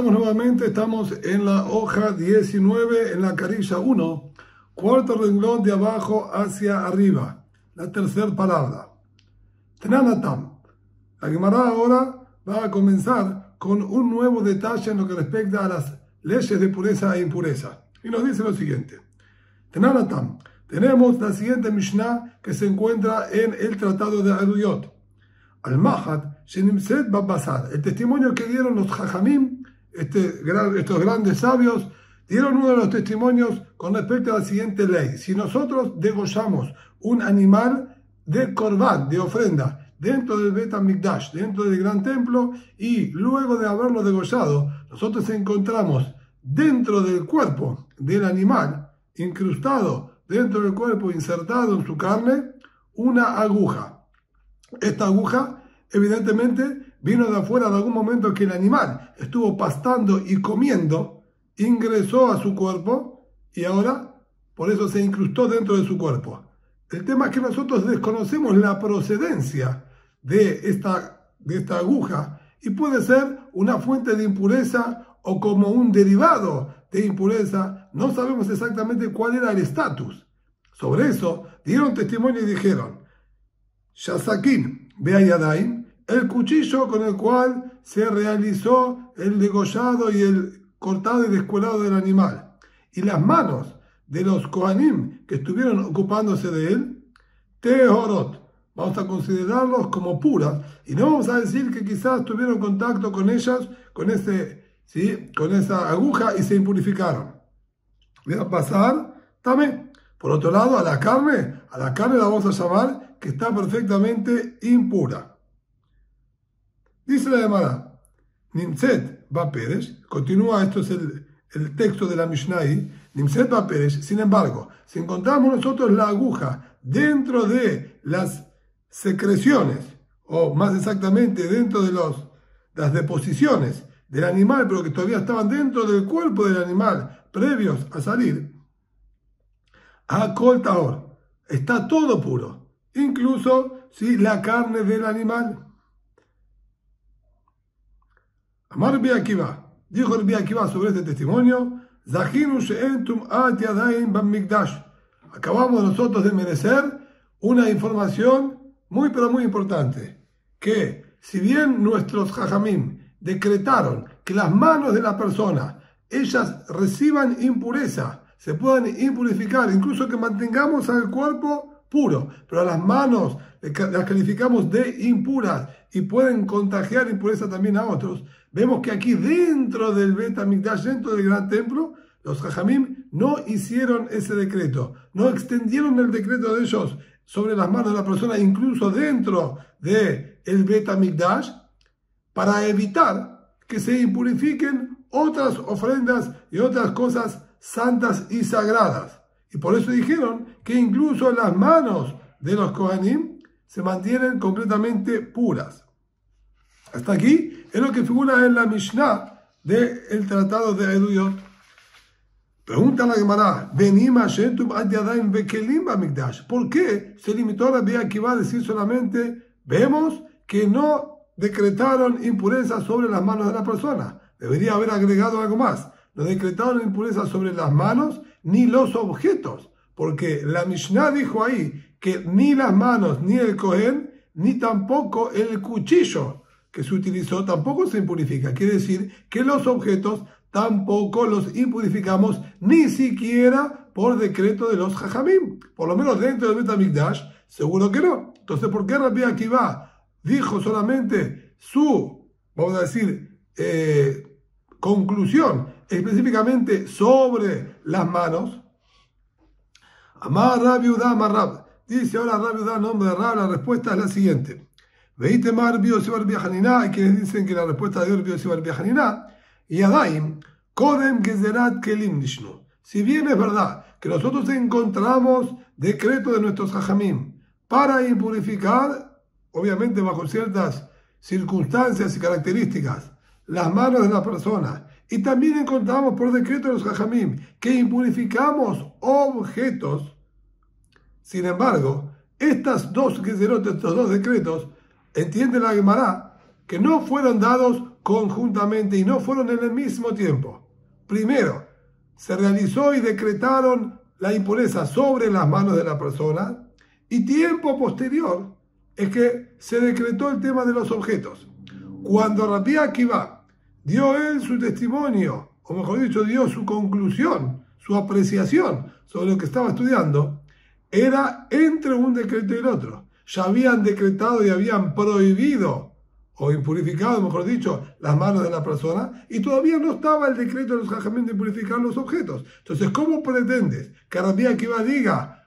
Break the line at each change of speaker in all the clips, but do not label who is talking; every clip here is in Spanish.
Empezamos nuevamente, estamos en la hoja 19, en la carilla 1, cuarto renglón de abajo hacia arriba, la tercera palabra. Tenanatam. La Gemara ahora va a comenzar con un nuevo detalle en lo que respecta a las leyes de pureza e impureza. Y nos dice lo siguiente. Tenanatam. Tenemos la siguiente Mishnah que se encuentra en el Tratado de Eduyot. Al-Mahat, Shenimset Babbasar. El testimonio que dieron los Jajamim, estos grandes sabios, dieron uno de los testimonios con respecto a la siguiente ley. Si nosotros degollamos un animal de Korban, de ofrenda, dentro del Bet HaMikdash, dentro del gran templo, y luego de haberlo degollado, nosotros encontramos dentro del cuerpo del animal, incrustado dentro del cuerpo, insertado en su carne, una aguja. Esta aguja, evidentemente, vino de afuera de algún momento que el animal estuvo pastando y comiendo, ingresó a su cuerpo y ahora, por eso se incrustó dentro de su cuerpo. El tema es que nosotros desconocemos la procedencia de esta aguja y puede ser una fuente de impureza o como un derivado de impureza. No sabemos exactamente cuál era el estatus. Sobre eso dieron testimonio y dijeron: Shasakin Beayadaim, el cuchillo con el cual se realizó el degollado y el cortado y descuelado del animal, y las manos de los Kohanim que estuvieron ocupándose de él, Tehorot, vamos a considerarlos como puras, y no vamos a decir que quizás tuvieron contacto con ellas, con esa aguja y se impurificaron. Voy a pasar también. Por otro lado, a la carne la vamos a llamar que está perfectamente impura. Dice la Gemara, Nimset Baperesh, continúa, esto es el texto de la Mishnah, Nimset Baperesh, sin embargo, si encontramos nosotros la aguja dentro de las secreciones, o más exactamente dentro de las deposiciones del animal, pero que todavía estaban dentro del cuerpo del animal, previos a salir, Hakol Tahor, está todo puro, incluso si la carne del animal. Amar Rabbi Akiva, dijo Rabbi Akiva sobre este testimonio, Zahinu she'en tum'at yadayim b'mikdash. Acabamos nosotros de merecer una información muy pero muy importante, que si bien nuestros Jajamim decretaron que las manos de la persona, ellas reciban impureza, se puedan impurificar, incluso que mantengamos al cuerpo puro, pero a las manos las calificamos de impuras y pueden contagiar impureza también a otros. Vemos que aquí dentro del Bet HaMikdash, dentro del gran templo, los Jajamim no hicieron ese decreto, no extendieron el decreto de ellos sobre las manos de la persona, incluso dentro del Bet HaMikdash, para evitar que se impurifiquen otras ofrendas y otras cosas santas y sagradas. Y por eso dijeron que incluso las manos de los Kohanim se mantienen completamente puras. Hasta aquí es lo que figura en la Mishnah del Tratado de Eduyot. Pregunta la Gemara, ¿por qué se limitó a Rabbi Akiva a decir solamente, vemos que no decretaron impureza sobre las manos de la persona? Debería haber agregado algo más. No decretaron impureza sobre las manos ni los objetos, porque la Mishnah dijo ahí que ni las manos, ni el Kohen, ni tampoco el cuchillo que se utilizó tampoco se impurifica. Quiere decir que los objetos tampoco los impurificamos, ni siquiera por decreto de los Jajamim. Por lo menos dentro del Bet HaMikdash, seguro que no. Entonces, ¿por qué Rabbi Akiva dijo solamente su, vamos a decir, conclusión específicamente sobre las manos? Amar Rabbi Yehuda, Amar Rab. Dice ahora Rabbi Yehuda, nombre de Rab, la respuesta es la siguiente. Veite Mar Rabbi Yosef Hanina, hay quienes dicen que la respuesta de Rabbi Yosef Hanina, y Adaim, Kodem Gezerat Kelim Nishnu. Si bien es verdad que nosotros encontramos decreto de nuestros Jajamim para impurificar, obviamente bajo ciertas circunstancias y características, las manos de la persona, y también encontramos por decreto de los Jajamim que impurificamos objetos. Sin embargo, estos dos decretos, entiende la Gemara, que no fueron dados conjuntamente y no fueron en el mismo tiempo. Primero, se realizó y decretaron la impureza sobre las manos de la persona, y tiempo posterior es que se decretó el tema de los objetos. Cuando Rabbi Akiva dio él su testimonio, o mejor dicho, dio su conclusión, su apreciación sobre lo que estaba estudiando, era entre un decreto y el otro. Ya habían decretado y habían prohibido, o impurificado, mejor dicho, las manos de la persona, y todavía no estaba el decreto de los jajamim de purificar los objetos. Entonces, ¿cómo pretendes que Rabbi Akiva diga,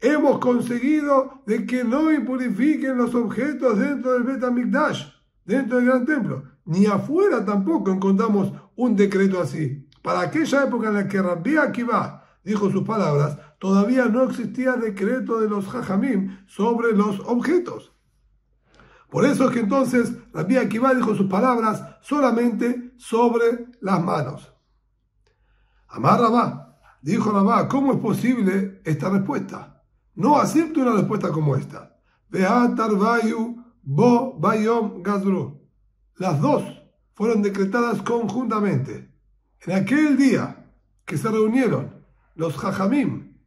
hemos conseguido de que no impurifiquen los objetos dentro del Bet HaMikdash, dentro del gran templo? Ni afuera tampoco encontramos un decreto así. Para aquella época en la que Rabbi Akiva dijo sus palabras, todavía no existía decreto de los jajamim sobre los objetos. Por eso es que entonces Rabbi Akiva dijo sus palabras solamente sobre las manos. Amar Rabá, dijo Rabá, ¿cómo es posible esta respuesta? No acepto una respuesta como esta. Beatar Bayu Bo Bayom Gazru. Las dos fueron decretadas conjuntamente. En aquel día que se reunieron los jajamim,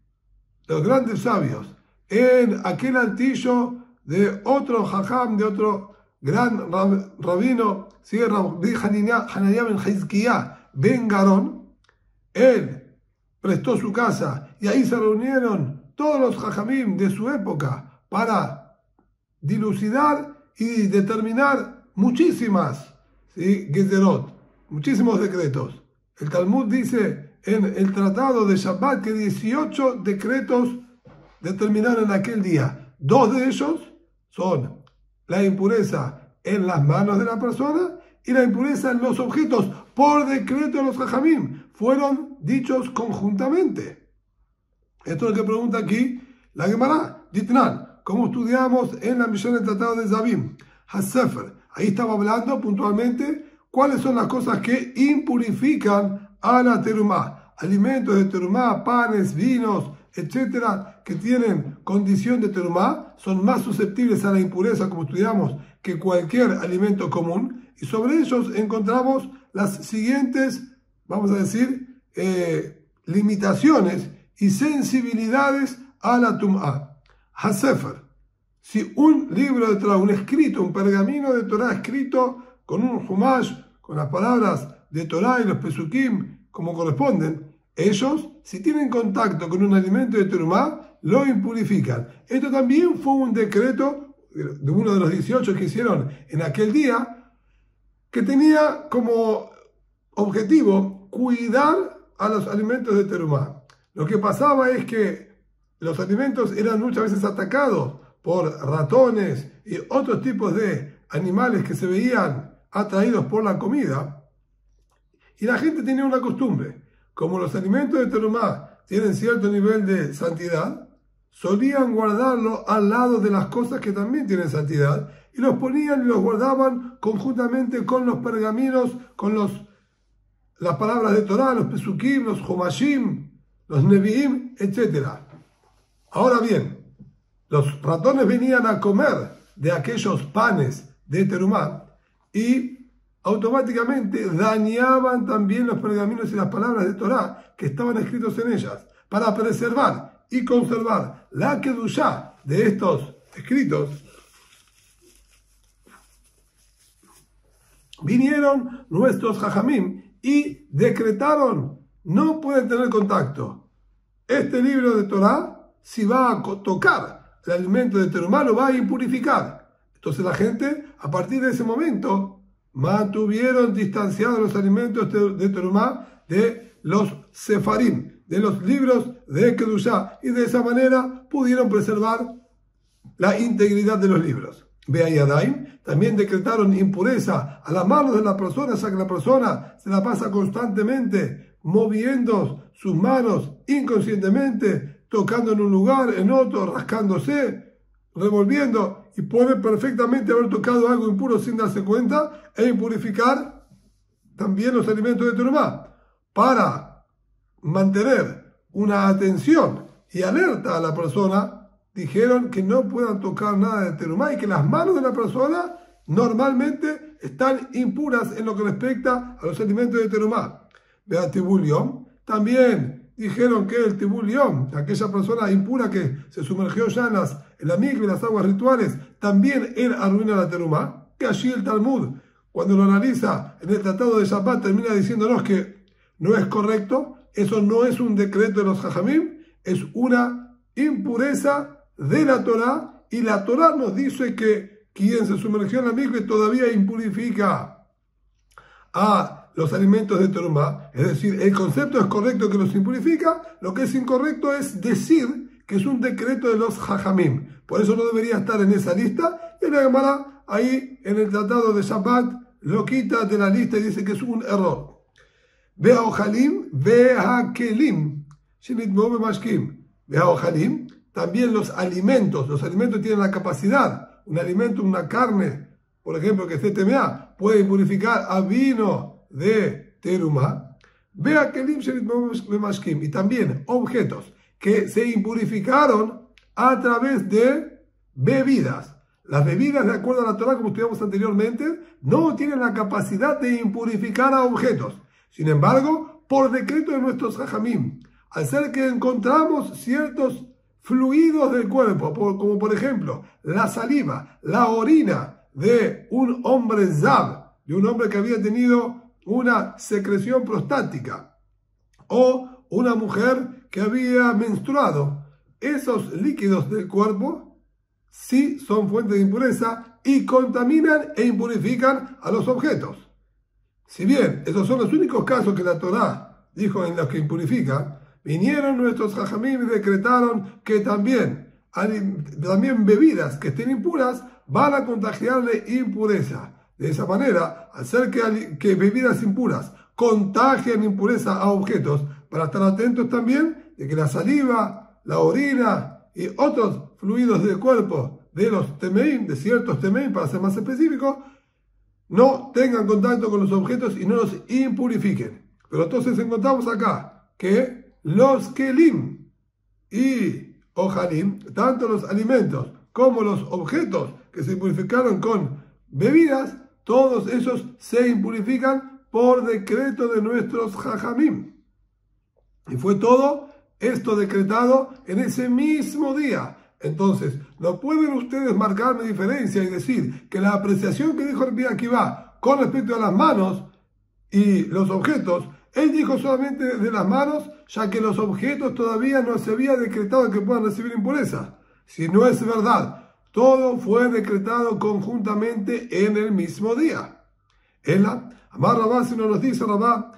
los grandes sabios, en aquel altillo de otro jajam, de otro gran rabino, Rabbi Hananiah ben Hizkiah ben Garón, él prestó su casa y ahí se reunieron todos los jajamim de su época para dilucidar y determinar muchísimas gezerot, muchísimos decretos. El Talmud dice en el tratado de Shabbat que 18 decretos determinaron en aquel día. 2 de ellos son la impureza en las manos de la persona y la impureza en los objetos por decreto de los jajamim. Fueron dichos conjuntamente. Esto es lo que pregunta aquí la Gemara. Ditnan, como estudiamos en la misión del tratado de Zabim, Hasefer. Ahí estaba hablando puntualmente cuáles son las cosas que impurifican a la terumá. Alimentos de terumá, panes, vinos, etcétera, que tienen condición de terumá, son más susceptibles a la impureza, como estudiamos, que cualquier alimento común. Y sobre ellos encontramos las siguientes, vamos a decir, limitaciones y sensibilidades a la tumá. Hasefer. Si un libro de Torah, un escrito, un pergamino de Torah escrito con un humash, con las palabras de Torah y los pesukim como corresponden, ellos, si tienen contacto con un alimento de terumá, lo impurifican. Esto también fue un decreto de uno de los 18 que hicieron en aquel día, que tenía como objetivo cuidar a los alimentos de terumá. Lo que pasaba es que los alimentos eran muchas veces atacados por ratones y otros tipos de animales que se veían atraídos por la comida, y la gente tenía una costumbre: como los alimentos de terumá tienen cierto nivel de santidad, solían guardarlo al lado de las cosas que también tienen santidad, y los ponían y los guardaban conjuntamente con los pergaminos, con las palabras de Torah, los pesukim, los humashim, los neviim, etc. Ahora bien, los ratones venían a comer de aquellos panes de terumá y automáticamente dañaban también los pergaminos y las palabras de Torah que estaban escritos en ellas. Para preservar y conservar la kedushá de estos escritos, vinieron nuestros jajamim y decretaron: no pueden tener contacto. Este libro de Torah, si va a tocar el alimento de terumá, lo va a impurificar. Entonces la gente, a partir de ese momento, mantuvieron distanciados los alimentos de terumá de los sefarim, de los libros de kedushá, y de esa manera pudieron preservar la integridad de los libros. Be'ayadaim, también decretaron impureza a las manos de la persona, ya que la persona se la pasa constantemente moviendo sus manos inconscientemente, tocando en un lugar, en otro, rascándose, revolviendo, y puede perfectamente haber tocado algo impuro sin darse cuenta e impurificar también los alimentos de terumá. Para mantener una atención y alerta a la persona, dijeron que no puedan tocar nada de terumá y que las manos de la persona normalmente están impuras en lo que respecta a los alimentos de terumá. Vea Tibul Yom, también dijeron que el Tibul Yom, aquella persona impura que se sumergió ya en la mikve, en las aguas rituales, también él arruina la terumá. Que allí el Talmud, cuando lo analiza en el tratado de Shabbat, termina diciéndonos que no es correcto, eso no es un decreto de los Jajamim, es una impureza de la Torá, y la Torá nos dice que quien se sumergió en la mikve todavía impurifica a los alimentos de terumá. Es decir, el concepto es correcto que los impurifica, lo que es incorrecto es decir que es un decreto de los Jajamim. Por eso no debería estar en esa lista, y la Gemara ahí en el tratado de Shabbat lo quita de la lista y dice que es un error. Vea ojalim, vea kelim, vea ojalim, también los alimentos tienen la capacidad, un alimento, una carne, por ejemplo, que esté temea, puede impurificar a vino de terumá. Vea kelim, y también objetos que se impurificaron a través de bebidas. Las bebidas, de acuerdo a la Torá, como estudiamos anteriormente, no tienen la capacidad de impurificar a objetos. Sin embargo, por decreto de nuestros Jajamim, al ser que encontramos ciertos fluidos del cuerpo, como por ejemplo la saliva, la orina de un hombre zab, de un hombre que había tenido una secreción prostática, o una mujer que había menstruado, esos líquidos del cuerpo sí son fuente de impureza y contaminan e impurifican a los objetos. Si bien esos son los únicos casos que la Torá dijo en los que impurifica, vinieron nuestros Jajamim y decretaron que también bebidas que estén impuras van a contagiarle impureza. De esa manera, al ser que bebidas impuras contagian impureza a objetos, para estar atentos también de que la saliva, la orina y otros fluidos del cuerpo de los temeim, de ciertos temeim, para ser más específico, no tengan contacto con los objetos y no los impurifiquen. Pero entonces encontramos acá que los kelim y ojalim, tanto los alimentos como los objetos que se impurificaron con bebidas, todos esos se impurifican por decreto de nuestros Jajamim. Y fue todo esto decretado en ese mismo día. Entonces, no pueden ustedes marcarme diferencia y decir que la apreciación que dijo Rabbi Akiva con respecto a las manos y los objetos, él dijo solamente de las manos, ya que los objetos todavía no se había decretado que puedan recibir impureza. Si no es verdad, todo fue decretado conjuntamente en el mismo día. Ella, Amar Rabá, si no nos dice Rabá,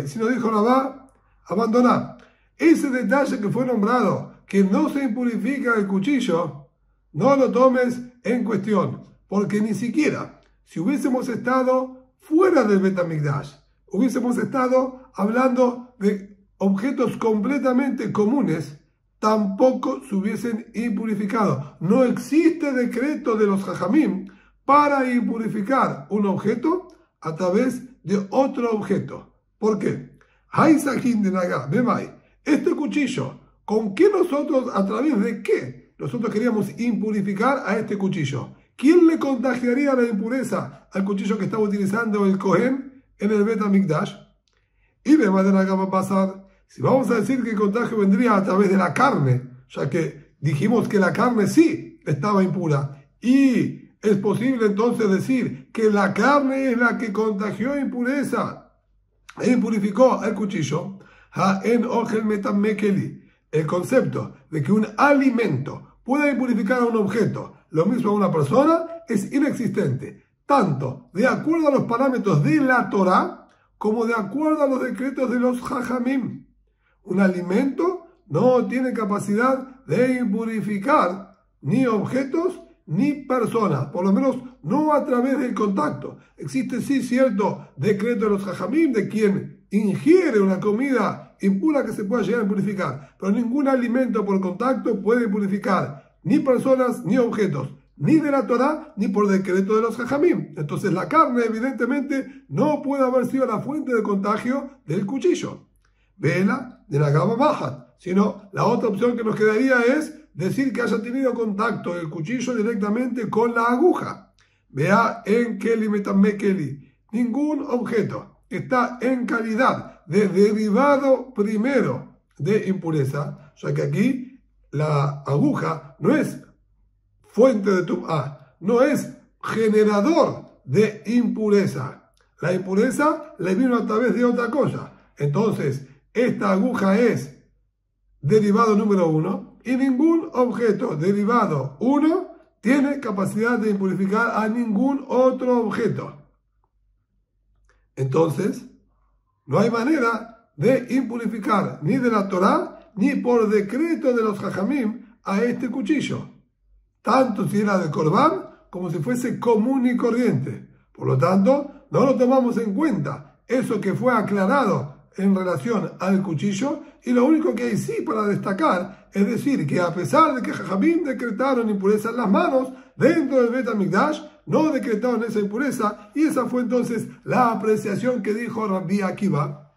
si no dijo Rabá, abandona. Ese detalle que fue nombrado, que no se impurifica el cuchillo, no lo tomes en cuestión, porque ni siquiera si hubiésemos estado fuera del Bet HaMikdash, hubiésemos estado hablando de objetos completamente comunes, tampoco se hubiesen impurificado. No existe decreto de los Jajamim para impurificar un objeto a través de otro objeto. ¿Por qué? Este cuchillo, ¿con qué nosotros, a través de qué nosotros queríamos impurificar a este cuchillo? ¿Quién le contagiaría la impureza al cuchillo que estaba utilizando el Cohen en el Bet HaMikdash? Y de manera que va a pasar, si vamos a decir que el contagio vendría a través de la carne, ya que dijimos que la carne sí estaba impura, y es posible entonces decir que la carne es la que contagió impureza e impurificó al cuchillo, el concepto de que un alimento pueda impurificar a un objeto, lo mismo a una persona, es inexistente, tanto de acuerdo a los parámetros de la Torá como de acuerdo a los decretos de los Jajamim. Un alimento no tiene capacidad de impurificar ni objetos ni personas, por lo menos no a través del contacto. Existe sí cierto decreto de los Jajamim de quien ingiere una comida impura que se pueda llegar a purificar, pero ningún alimento por contacto puede purificar ni personas ni objetos, ni de la Torá ni por decreto de los Jajamim. Entonces la carne evidentemente no puede haber sido la fuente de contagio del cuchillo. Vela de la gama baja, sino la otra opción que nos quedaría es decir que haya tenido contacto el cuchillo directamente con la aguja. Vea en Keli Metamé Keli. Ningún objeto está en calidad de derivado primero de impureza, ya que aquí la aguja no es fuente de tum'a, no es generador de impureza. La impureza le vino a través de otra cosa. Entonces, esta aguja es derivado número 1 y ningún objeto derivado 1 tiene capacidad de impurificar a ningún otro objeto. Entonces, no hay manera de impurificar ni de la Torá ni por decreto de los Jajamim a este cuchillo, tanto si era de Corbán como si fuese común y corriente. Por lo tanto, no lo tomamos en cuenta eso que fue aclarado en relación al cuchillo, y lo único que hay sí para destacar es decir que a pesar de que Jajamim decretaron impureza en las manos, dentro del Bet HaMikdash no decretaron esa impureza, y esa fue entonces la apreciación que dijo Rabbi Akiva.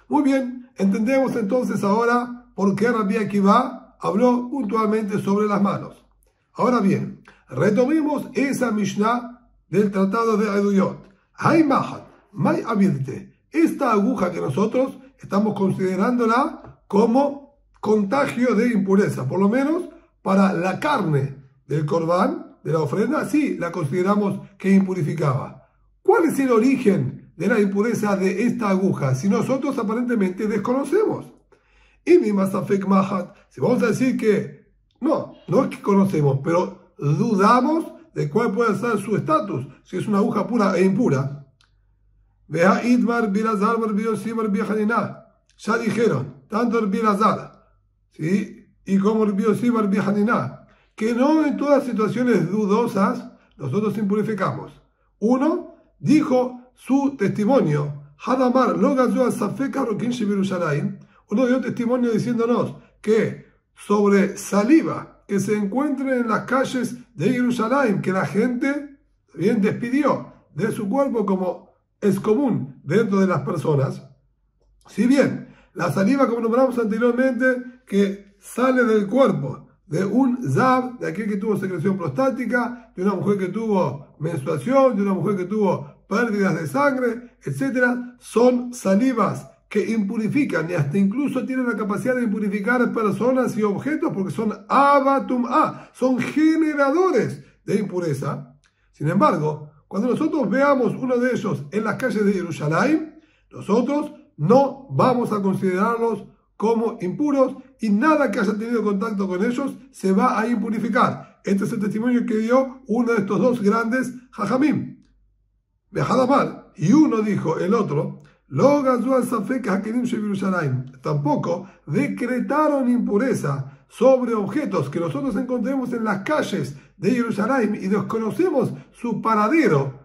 Muy bien, entendemos entonces ahora por qué Rabbi Akiva habló puntualmente sobre las manos. Ahora bien, retomemos esa Mishnah del tratado de Eduyot. Hay mahat, may avirte. Esta aguja que nosotros estamos considerándola como contagio de impureza, por lo menos para la carne del corbán, de la ofrenda, sí la consideramos que impurificaba. ¿Cuál es el origen de la impureza de esta aguja si nosotros aparentemente desconocemos? Y mi masafek mahat, si vamos a decir que no es que conocemos, pero dudamos de cuál puede ser su estatus, si es una aguja pura e impura. Vea Idmar, Bilazar, Barbiosim, Barbiajanina. Ya dijeron, tanto Bilazar, ¿sí?, y como Barbiosim, Barbiajanina, que no en todas situaciones dudosas nosotros impurificamos. Uno dijo su testimonio, Hadamar, Logazua, Safeka, Rokin, Shibirushalayim. Uno dio testimonio diciéndonos que sobre saliva que se encuentre en las calles de Jerusalén, que la gente bien despidió de su cuerpo como es común dentro de las personas. Si bien la saliva, como nombramos anteriormente, que sale del cuerpo de un zab, de aquel que tuvo secreción prostática, de una mujer que tuvo menstruación, de una mujer que tuvo pérdidas de sangre, etc., son salivas que impurifican y hasta incluso tienen la capacidad de impurificar personas y objetos porque son abatum'a, son generadores de impureza. Sin embargo, cuando nosotros veamos uno de ellos en las calles de Jerusalén, nosotros no vamos a considerarlos como impuros y nada que haya tenido contacto con ellos se va a impurificar. Este es el testimonio que dio uno de estos dos grandes Jajamim. Bejadamar, y uno dijo, el otro, tampoco decretaron impureza sobre objetos que nosotros encontremos en las calles de Jerusalén y desconocemos su paradero,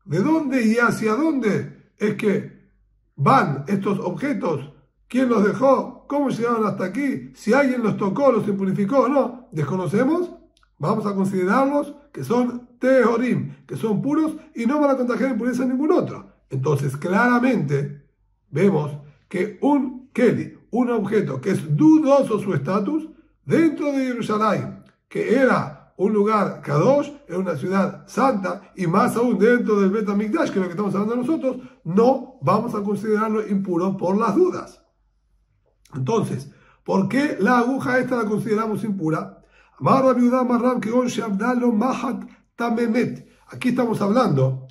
de dónde y hacia dónde es que van estos objetos, quién los dejó, cómo llegaron hasta aquí, si alguien los tocó, los impurificó o no, desconocemos, vamos a considerarlos que son teorim, que son puros y no van a contagiar impureza a ningún otro. Entonces claramente vemos que un keli, un objeto que es dudoso su estatus, dentro de Jerusalén, que era un lugar kadosh, era una ciudad santa, y más aún dentro del Bet HaMikdash, que es lo que estamos hablando nosotros, no vamos a considerarlo impuro por las dudas. Entonces, ¿por qué la aguja esta la consideramos impura? Aquí estamos hablando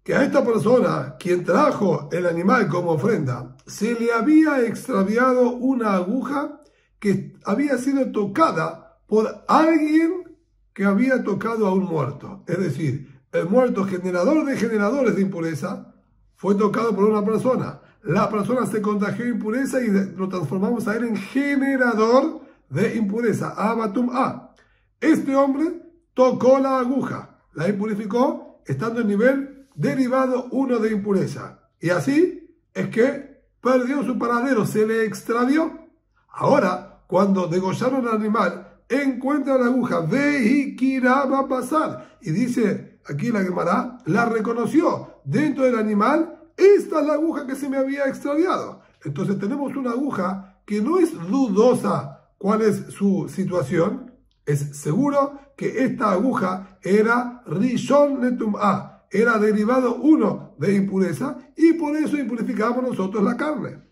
que a esta persona, quien trajo el animal como ofrenda, se le había extraviado una aguja que había sido tocada por alguien que había tocado a un muerto. Es decir, el muerto, generador de generadores de impureza, fue tocado por una persona. La persona se contagió de impureza y lo transformamos a él en generador de impureza. Abatum'a. Este hombre tocó la aguja, la impurificó, estando en nivel derivado 1 de impureza. Y así es que perdió su paradero, se le extravió. Ahora, cuando degollaron al animal, encuentra la aguja, Vehikirá va a pasar. Y dice aquí la Gemara, la reconoció dentro del animal. Esta es la aguja que se me había extraviado. Entonces tenemos una aguja que no es dudosa ¿cuál es su situación? Es seguro que esta aguja era Rishon Letum'a, era derivado uno de impureza, y por eso impurificamos nosotros la carne.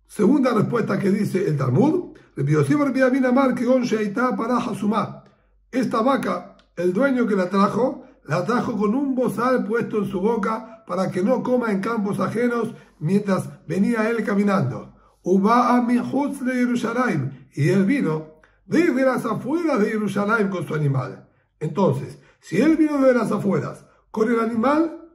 Segunda respuesta que dice el Talmud, esta vaca, el dueño que la trajo con un bozal puesto en su boca para que no coma en campos ajenos mientras venía él caminando. Y él vino desde las afueras de Jerusalén con su animal. Entonces, si él vino de las afueras con el animal,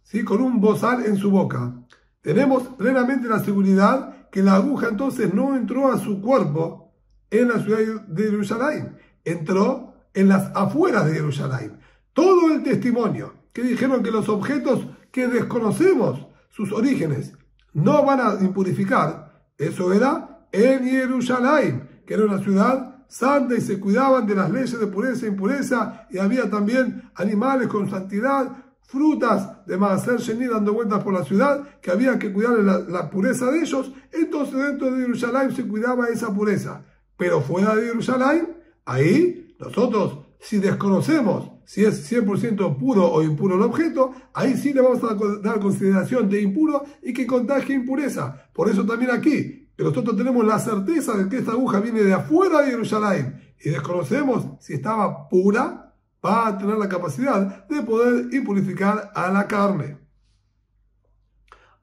¿sí?, con un bozal en su boca, tenemos plenamente la seguridad que la aguja entonces no entró a su cuerpo en la ciudad de Jerusalén, entró en las afueras de Jerusalén. Todo el testimonio que dijeron que los objetos que desconocemos sus orígenes no van a impurificar, eso era en Jerusalén, que era una ciudad santa y se cuidaban de las leyes de pureza e impureza, y había también animales con santidad, frutas de Maaser Sheni dando vueltas por la ciudad, que había que cuidar la pureza de ellos. Entonces dentro de Jerusalén se cuidaba esa pureza, pero fuera de Jerusalén, ahí nosotros, si desconocemos si es 100% puro o impuro el objeto, ahí sí le vamos a dar consideración de impuro y que contagie impureza. Por eso también aquí, que nosotros tenemos la certeza de que esta aguja viene de afuera de Jerusalén y desconocemos si estaba pura, va a tener la capacidad de poder impurificar a la carne.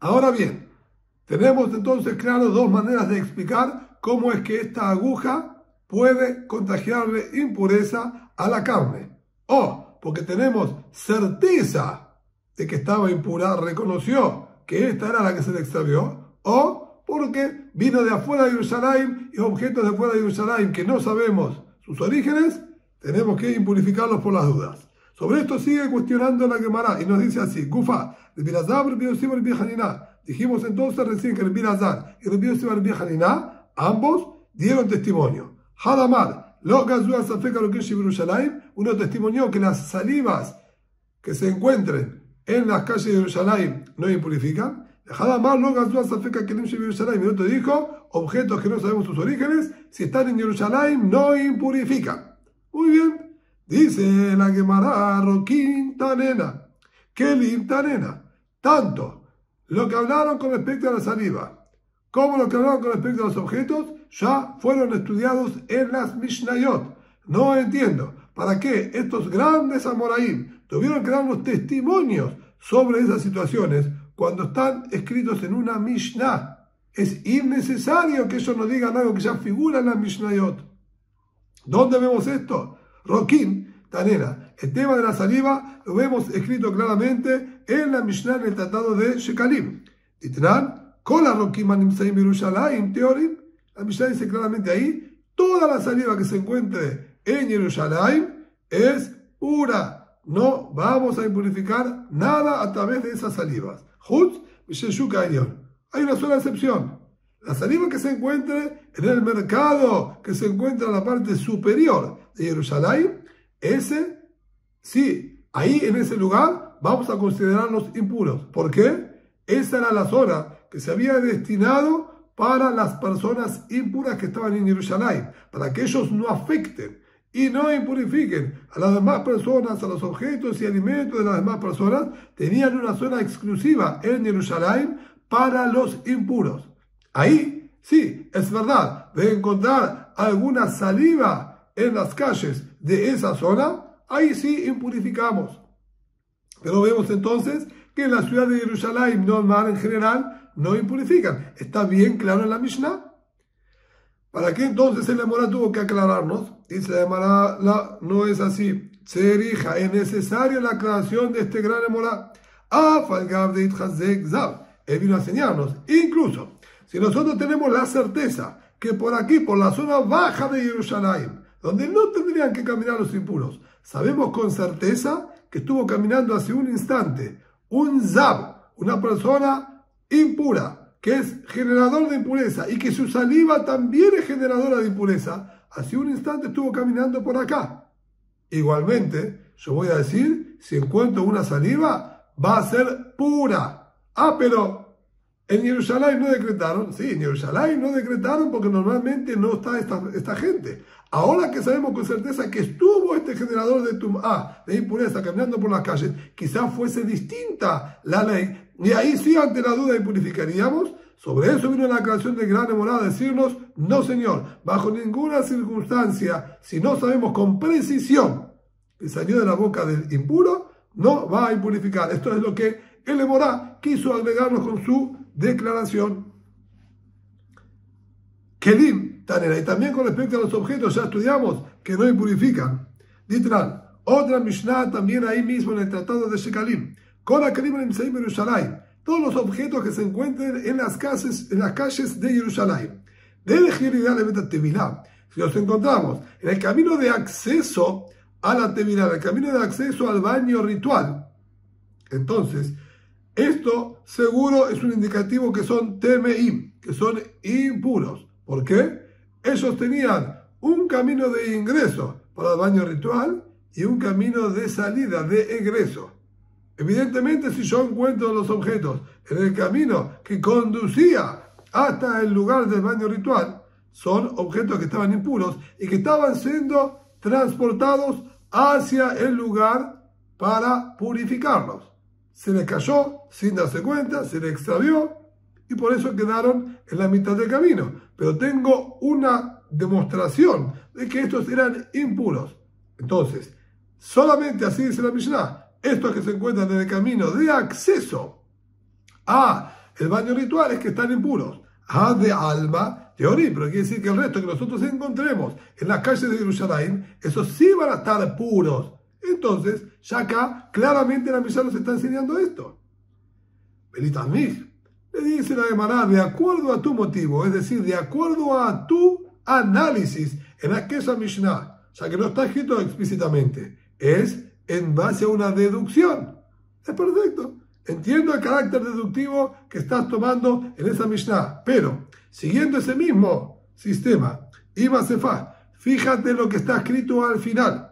Ahora bien, tenemos entonces claro dos maneras de explicar cómo es que esta aguja puede contagiarle impureza a la carne. O porque tenemos certeza de que estaba impura, reconoció que esta era la que se le extravió, o porque vino de afuera de Jerusalén y objetos de afuera de Jerusalén que no sabemos sus orígenes, tenemos que impurificarlos por las dudas. Sobre esto sigue cuestionando la Gemara y nos dice así: Gufa, Rabbi Elazar, Rabbi Yossi, Rabbi Hanina. Dijimos entonces recién que Rabbi Elazar y Rabbi Yossi, Rabbi Hanina, ambos dieron testimonio. Hadamar, uno testimonió que las salivas que se encuentren en las calles de Jerusalén no impurifican. Hadamar, y el otro dijo, objetos que no sabemos sus orígenes, si están en Jerusalén no impurifican. Muy bien, dice la Gemara, Roquín Tanena, Kelim Tanena, tanto lo que hablaron con respecto a la saliva como lo que hablaron con respecto a los objetos ya fueron estudiados en las Mishnayot. No entiendo para qué estos grandes amoraim tuvieron que darnos testimonios sobre esas situaciones cuando están escritos en una Mishnah. Es innecesario que ellos nos digan algo que ya figura en las Mishnayot. ¿Dónde vemos esto? Roquín Tanena. El tema de la saliva lo vemos escrito claramente en la Mishnah, en el tratado de Shekalim. Titran, la Mishnah dice claramente ahí, toda la saliva que se encuentre en Jerusalén es pura. No vamos a impurificar nada a través de esas salivas. Hay una sola excepción. La saliva que se encuentre en el mercado, que se encuentra en la parte superior de Jerusalén, ese, sí, ahí en ese lugar vamos a considerarlos impuros. ¿Por qué? Esa era la zona que se había destinado para las personas impuras que estaban en Jerusalén, para que ellos no afecten y no impurifiquen a las demás personas, a los objetos y alimentos de las demás personas. Tenían una zona exclusiva en Jerusalén para los impuros. Ahí, sí, es verdad, de encontrar alguna saliva en las calles de esa zona, ahí sí impurificamos. Pero vemos entonces que en la ciudad de Jerusalén, normal en general, no impurifican. ¿Está bien claro en la Mishnah? ¿Para qué entonces el Emorá tuvo que aclararnos? Dice el Emorá, no es así. Tzerija, es necesaria la aclaración de este gran Emorá. Él vino a enseñarnos, incluso, si nosotros tenemos la certeza que por aquí, por la zona baja de Jerusalén, donde no tendrían que caminar los impuros, sabemos con certeza que estuvo caminando hace un instante un Zab, una persona impura, que es generador de impureza y que su saliva también es generadora de impureza, hace un instante estuvo caminando por acá. Igualmente, yo voy a decir, si encuentro una saliva, va a ser pura. Pero En Jerusalén no decretaron, sí, en Jerusalén no decretaron porque normalmente no está esta gente. Ahora que sabemos con certeza que estuvo este generador de tum'á, de impureza, caminando por las calles, quizás fuese distinta la ley, y ahí sí ante la duda impurificaríamos. Sobre eso vino la aclaración de Gran Emorá a decirnos, no señor, bajo ninguna circunstancia, si no sabemos con precisión que salió de la boca del impuro, no va a impurificar. Esto es lo que el Emorá quiso agregarnos con su declaración. Kelim, Tanera, y también con respecto a los objetos, ya estudiamos que no impurifican. Ditran, otra Mishnah también ahí mismo en el tratado de Shekalim. Con la Kelim en Yerushalayim, todos los objetos que se encuentren en las calles de Jerusalén. De si los encontramos en el camino de acceso a la Tevilá, el camino de acceso al baño ritual, entonces esto seguro es un indicativo que son temeim, que son impuros. ¿Por qué? Ellos tenían un camino de ingreso para el baño ritual y un camino de salida, de egreso. Evidentemente, si yo encuentro los objetos en el camino que conducía hasta el lugar del baño ritual, son objetos que estaban impuros y que estaban siendo transportados hacia el lugar para purificarlos. Se les cayó sin darse cuenta, se les extravió y por eso quedaron en la mitad del camino. Pero tengo una demostración de que estos eran impuros. Entonces, solamente así dice la Mishnah, estos que se encuentran en el camino de acceso a el baño ritual es que están impuros. De alma, teoría, pero quiere decir que el resto que nosotros encontremos en las calles de Jerusalén, esos sí van a estar puros. Entonces, ya acá claramente la Mishnah nos está enseñando esto. Belitamich, le dice la Gemara, de acuerdo a tu motivo, es decir, de acuerdo a tu análisis en aquella Mishnah, ya que no está escrito explícitamente, es en base a una deducción. Es perfecto. Entiendo el carácter deductivo que estás tomando en esa Mishnah, pero siguiendo ese mismo sistema, fíjate lo que está escrito al final.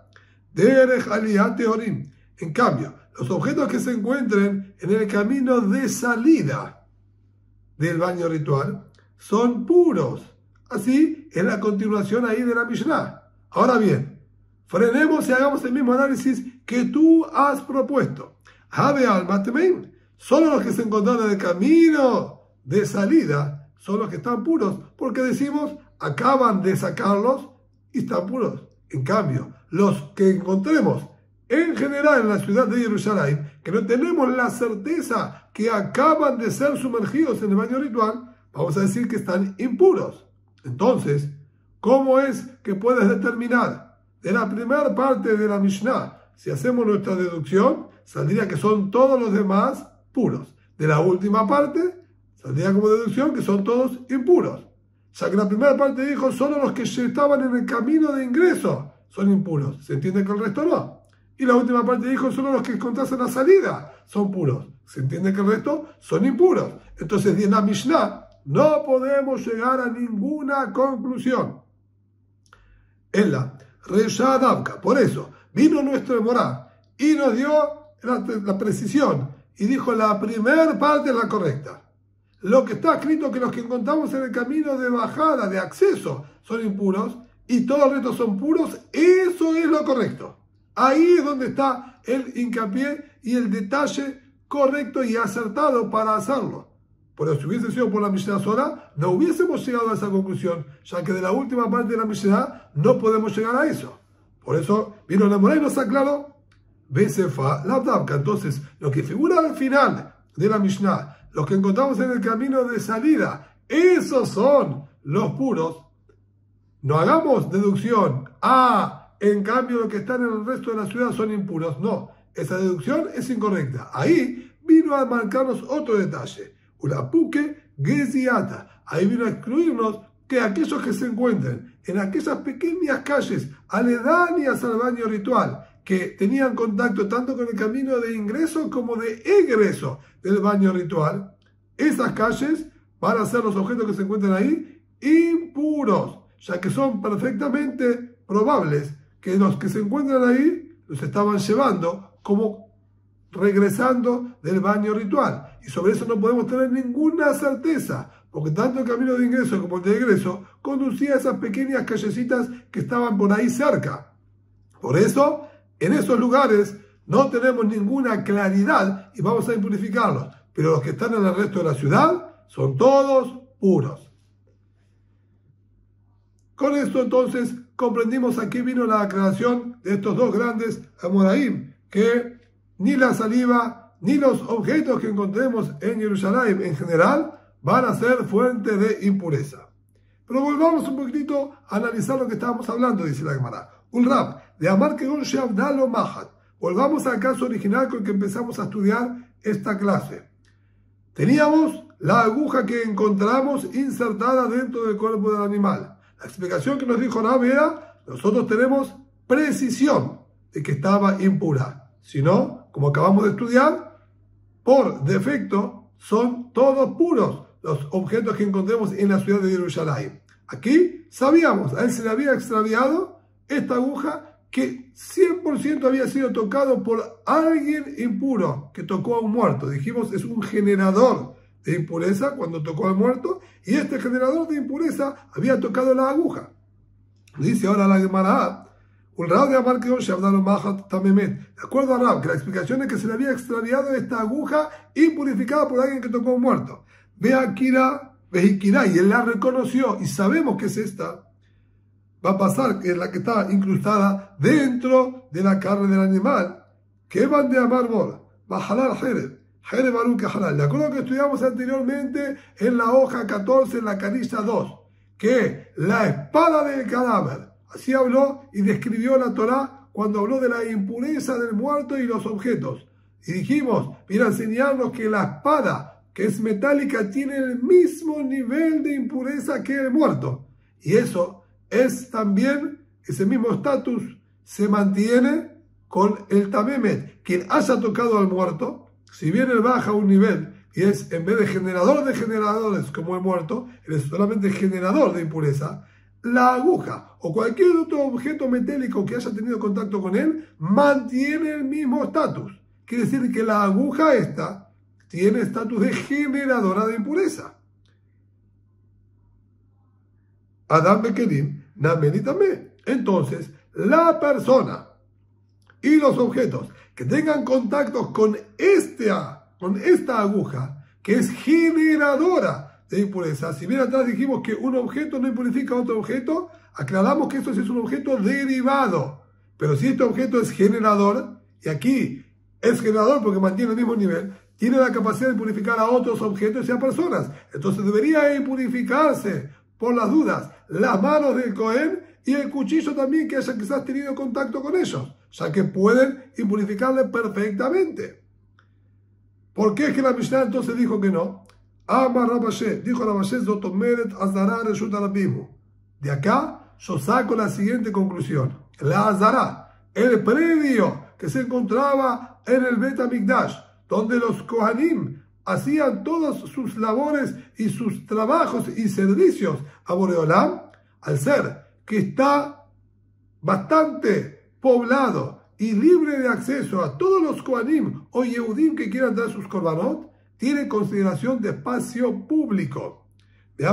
Derech aliyat teorim. En cambio, los objetos que se encuentren en el camino de salida del baño ritual son puros. Así es la continuación ahí de la Mishnah. Ahora bien, frenemos y hagamos el mismo análisis que tú has propuesto. Solo los que se encontraron en el camino de salida son los que están puros, porque decimos, acaban de sacarlos y están puros. En cambio, los que encontremos en general en la ciudad de Jerusalén, que no tenemos la certeza que acaban de ser sumergidos en el baño ritual, vamos a decir que están impuros. Entonces, ¿cómo es que puedes determinar de la primera parte de la Mishnah? Si hacemos nuestra deducción, saldría que son todos los demás puros. De la última parte, saldría como deducción que son todos impuros. Ya que la primera parte dijo, solo los que estaban en el camino de ingreso son impuros. ¿Se entiende que el resto no? Y la última parte dijo, solo los que encontrasen la salida son puros. ¿Se entiende que el resto son impuros? Entonces, en la Mishnah no podemos llegar a ninguna conclusión. En la Resha Davka, por eso, vino nuestro Emorá y nos dio la precisión y dijo la primera parte es la correcta. Lo que está escrito que los que encontramos en el camino de bajada, de acceso, son impuros y todos los restos son puros, eso es lo correcto. Ahí es donde está el hincapié y el detalle correcto y acertado para hacerlo. Pero si hubiese sido por la Mishnah sola, no hubiésemos llegado a esa conclusión, ya que de la última parte de la Mishnah no podemos llegar a eso. Por eso vino la Emorá y nos aclaró, Besefa la Davka. Entonces, lo que figura al final de la Mishnah, los que encontramos en el camino de salida, esos son los puros. No hagamos deducción. En cambio, los que están en el resto de la ciudad son impuros. No, esa deducción es incorrecta. Ahí vino a marcarnos otro detalle. Ulapuke Geziata. Ahí vino a excluirnos que aquellos que se encuentren en aquellas pequeñas calles aledañas al baño ritual, que tenían contacto tanto con el camino de ingreso como de egreso del baño ritual, esas calles van a ser los objetos que se encuentran ahí impuros, ya que son perfectamente probables que los que se encuentran ahí los estaban llevando como regresando del baño ritual. Y sobre eso no podemos tener ninguna certeza, porque tanto el camino de ingreso como el de egreso conducía a esas pequeñas callecitas que estaban por ahí cerca. Por eso, en esos lugares no tenemos ninguna claridad y vamos a impurificarlos. Pero los que están en el resto de la ciudad son todos puros. Con esto entonces comprendimos a qué vino la aclaración de estos dos grandes Amoraim, que ni la saliva ni los objetos que encontremos en Jerusalén en general van a ser fuente de impureza. Pero volvamos un poquitito a analizar lo que estábamos hablando, dice la Gemara. Un rab de Amar Kegon Sheavdalo Mahat. Volvamos al caso original con el que empezamos a estudiar esta clase. Teníamos la aguja que encontramos insertada dentro del cuerpo del animal. La explicación que nos dijo Rab era: nosotros tenemos precisión de que estaba impura. Si no, como acabamos de estudiar, por defecto son todos puros los objetos que encontremos en la ciudad de Jerusalén. Aquí sabíamos, a él se le había extraviado esta aguja que 100% había sido tocado por alguien impuro que tocó a un muerto. Dijimos, es un generador de impureza cuando tocó al muerto, y este generador de impureza había tocado la aguja. Dice ahora la Gemara, un rab de Amar Kegon Sheavdalo Mahat Tamemet. De acuerdo a Rab, que la explicación es que se le había extraviado esta aguja impurificada por alguien que tocó a un muerto. Ve Akira, Vejikira, y él la reconoció, y sabemos que es esta. Va a pasar, que es la que está incrustada dentro de la carne del animal. Que van de Amar Bor, Bajalar Jereb, Jereb Baruch Haral. De acuerdo a lo que estudiamos anteriormente en la hoja 14, en la canilla 2, que la espada del cadáver. Así habló y describió la Torá cuando habló de la impureza del muerto y los objetos. Y dijimos, viene a enseñarnos que la espada, que es metálica, tiene el mismo nivel de impureza que el muerto. Y eso es también, ese mismo estatus se mantiene con el Tamemet. Quien haya tocado al muerto, si bien él baja un nivel y es, en vez de generador de generadores como el muerto, él es solamente generador de impureza, la aguja o cualquier otro objeto metálico que haya tenido contacto con él mantiene el mismo estatus. Quiere decir que la aguja esta tiene estatus de generadora de impureza. Adam Bekerim, Namen y Tamé. Entonces, la persona y los objetos que tengan contactos con esta aguja, que es generadora de impureza. Si bien atrás dijimos que un objeto no impurifica a otro objeto, aclaramos que esto sí es un objeto derivado. Pero si este objeto es generador, y aquí es generador porque mantiene el mismo nivel, tiene la capacidad de purificar a otros objetos y a personas. Entonces debería purificarse, por las dudas, las manos del Cohen y el cuchillo también que haya quizás tenido contacto con ellos, ya que pueden impurificarle perfectamente. ¿Por qué es que la Mishnah entonces dijo que no? Amar Rabashé, dijo Rabashé, Zotomeret Azara Reshut Arabimu. De acá yo saco la siguiente conclusión. La Azara, el predio que se encontraba en el Bet HaMikdash, donde los Kohanim hacían todas sus labores y sus trabajos y servicios a Boreolam, al ser que está bastante poblado y libre de acceso a todos los Kohanim o Yehudim que quieran dar sus korbanot, tiene consideración de espacio público. Y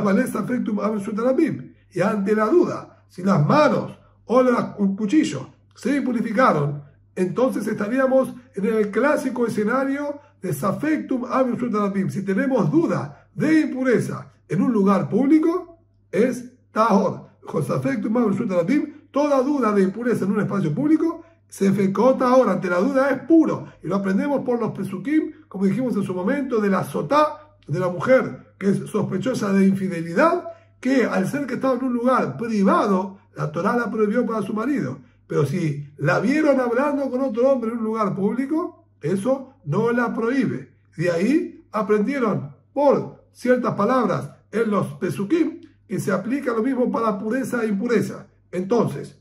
ante la duda, si las manos o el cuchillo se impurificaron, entonces estaríamos en el clásico escenario de Safektum Abishut Arabim. Si tenemos duda de impureza en un lugar público, es Tahor. Con Safektum Abishut Arabim, toda duda de impureza en un espacio público se fecota ahora, ante la duda es puro. Y lo aprendemos por los Pesukim, como dijimos en su momento, de la sotá, de la mujer que es sospechosa de infidelidad, que al ser que estaba en un lugar privado, la Torá la prohibió para su marido. Pero si la vieron hablando con otro hombre en un lugar público, eso no la prohíbe. De ahí aprendieron por ciertas palabras en los Pesukim que se aplica lo mismo para pureza e impureza. Entonces,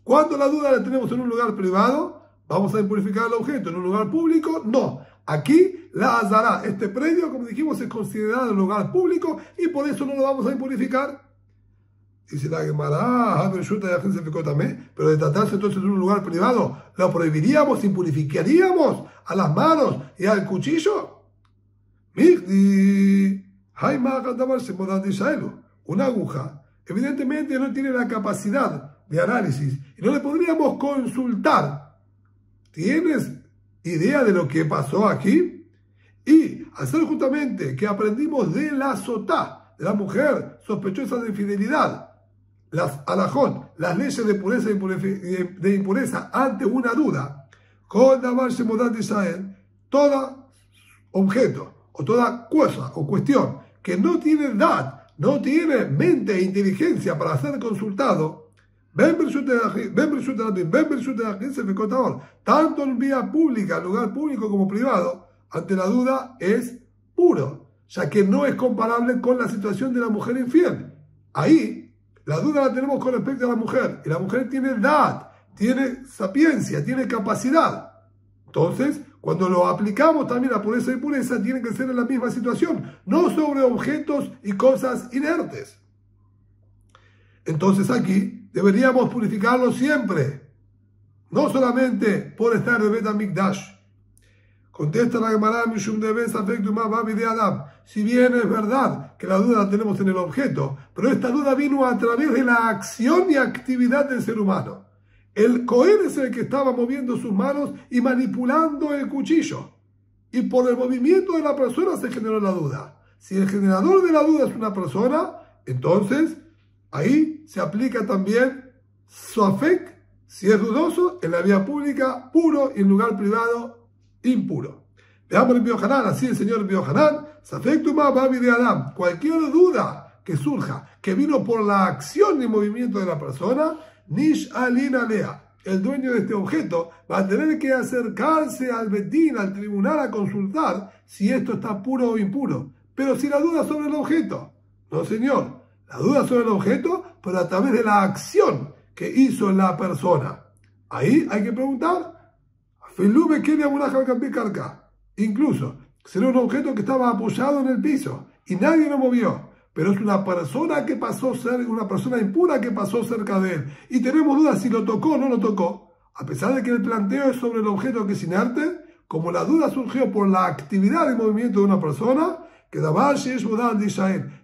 cuando la duda la tenemos en un lugar privado, vamos a impurificar el objeto. En un lugar público, no. Aquí, la Azara, este predio, como dijimos, es considerado un lugar público y por eso no lo vamos a impurificar. Dice la Gemara, pero de tratarse entonces de un lugar privado, ¿lo prohibiríamos, impurificaríamos a las manos y al cuchillo? Una aguja, evidentemente no tiene la capacidad de análisis y no le podríamos consultar. ¿Tienes idea de lo que pasó aquí? Y al ser justamente que aprendimos de la sotá, de la mujer sospechosa de infidelidad, las alajot, las leyes de pureza y de impureza ante una duda, con Davar Shemodat Israel, todo objeto o toda cosa o cuestión que no tiene edad, no tiene mente e inteligencia para ser consultado, tanto en vía pública, lugar público como privado, ante la duda es puro, ya que no es comparable con la situación de la mujer infiel. Ahí la duda la tenemos con respecto a la mujer, y la mujer tiene edad, tiene sapiencia, tiene capacidad. Entonces, cuando lo aplicamos también a pureza y impureza, tiene que ser en la misma situación, no sobre objetos y cosas inertes. Entonces aquí deberíamos purificarlo siempre, no solamente por estar de Bet HaMikdash. Contesta la Gemara, si bien es verdad que la duda la tenemos en el objeto, pero esta duda vino a través de la acción y actividad del ser humano. El Cohen es el que estaba moviendo sus manos y manipulando el cuchillo. Y por el movimiento de la persona se generó la duda. Si el generador de la duda es una persona, entonces ahí se aplica también Safek, si es dudoso, en la vía pública, puro, y en lugar privado, impuro. Veamos el Biohanan, así el señor Biohanan, cualquier duda que surja, que vino por la acción y movimiento de la persona, Nish Alin Alea, el dueño de este objeto, va a tener que acercarse al Betín, al tribunal, a consultar si esto está puro o impuro. Pero si la duda sobre el objeto, no señor, la duda sobre el objeto, pero a través de la acción que hizo la persona. Ahí hay que preguntar, incluso, será un objeto que estaba apoyado en el piso y nadie lo movió, pero es una persona que pasó una persona impura que pasó cerca de él, y tenemos dudas si lo tocó o no lo tocó, a pesar de que el planteo es sobre el objeto que es inerte, como la duda surgió por la actividad y movimiento de una persona, que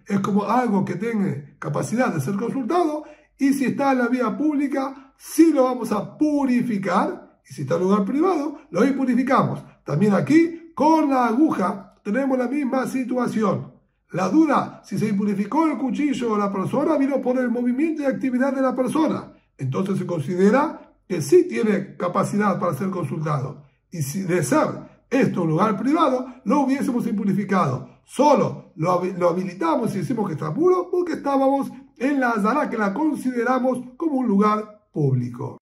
es como algo que tiene capacidad de ser consultado, y si está en la vía pública, sí lo vamos a purificar, y si está en lugar privado, lo impurificamos. También aquí, con la aguja, tenemos la misma situación. La duda, si se impurificó el cuchillo o la persona, vino por el movimiento y actividad de la persona. Entonces se considera que sí tiene capacidad para ser consultado. Y si de ser esto un lugar privado, lo hubiésemos impurificado. Solo lo habilitamos y decimos que está puro porque estábamos en la Hazara, que la consideramos como un lugar público.